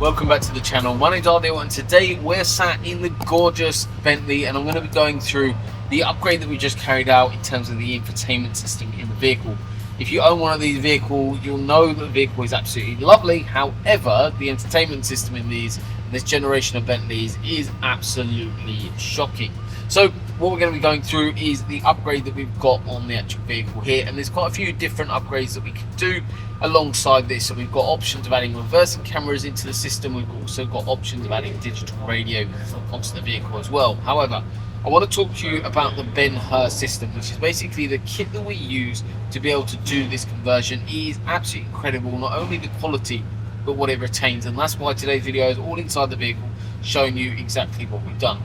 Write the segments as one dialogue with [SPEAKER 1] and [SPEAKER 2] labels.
[SPEAKER 1] welcome back to the channel. My name's Ardil and today we're sat in the gorgeous Bentley and I'm going to be going through the upgrade that we just carried out in terms of the infotainment system in the vehicle. If you own one of these vehicles, you'll know that the vehicle is absolutely lovely. However, the entertainment system in this generation of Bentleys is absolutely shocking. So what we're going to be going through is the upgrade that we've got on the actual vehicle here, and there's quite a few different upgrades that we can do alongside this. So we've got options of adding reversing cameras into the system. We've also got options of adding digital radio onto the vehicle as well. However, I want to talk to you about the Ben-Hur system, which is basically the kit that we use to be able to do this conversion. It is absolutely incredible, not only the quality but what it retains, and that's why today's video is all inside the vehicle, showing you exactly what we've done.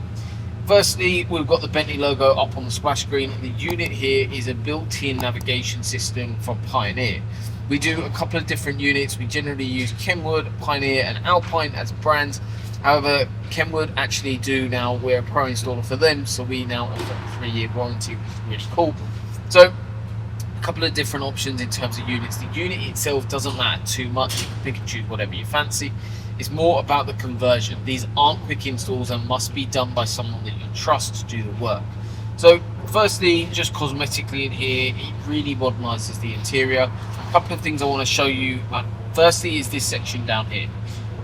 [SPEAKER 1] Firstly, we've got the Bentley logo up on the splash screen. The unit here is a built-in navigation system from Pioneer. We do a couple of different units. We generally use Kenwood, Pioneer and Alpine as brands. However, Kenwood actually do now, we're a pro installer for them, so we now offer a 3-year warranty, which is really cool. So a couple of different options in terms of units. The unit itself doesn't matter too much. You can pick and choose whatever you fancy. It's more about the conversion. These aren't quick installs and must be done by someone that you trust to do the work. So firstly, just cosmetically in here, it really modernises the interior. A couple of things I want to show you. Firstly is this section down here.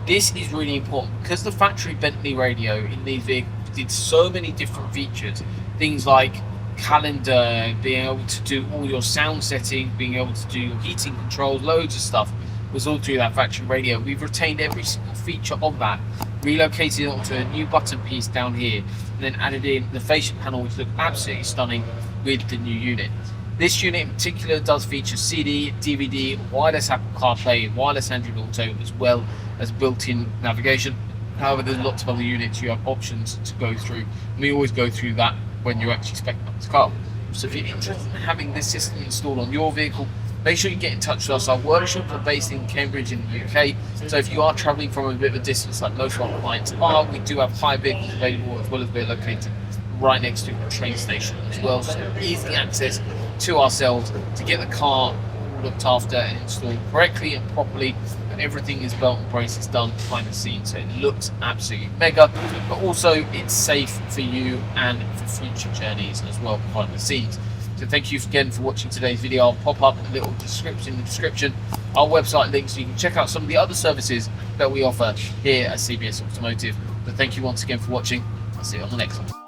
[SPEAKER 1] This is really important because the factory Bentley radio in these vehicles did so many different features. Things like calendar, being able to do all your sound settings, being able to do heating controls, loads of stuff was all through that factory radio. We've retained every single feature of that, relocated it onto a new button piece down here, and then added in the fascia panel, which look absolutely stunning with the new unit. This unit in particular does feature CD, DVD, wireless Apple CarPlay, wireless Android Auto, as well as built-in navigation. However, there's lots of other units you have options to go through, and we always go through that when you're actually speccing up this car. So if you're interested in having this system installed on your vehicle, make sure you get in touch with us. Our workshops are based in Cambridge in the UK, so if you are travelling from a bit of a distance like most of our clients are, we do have hire vehicles available, as well as we're located right next to the train station as well, so easy access to ourselves to get the car looked after and installed correctly and properly, and everything is belt and braces done behind the scenes, so it looks absolutely mega, but also it's safe for you and for future journeys as well behind the scenes. So thank you again for watching today's video. I'll pop up a little description in the description, our website link, so you can check out some of the other services that we offer here at CBS Automotive. But thank you once again for watching. I'll see you on the next one.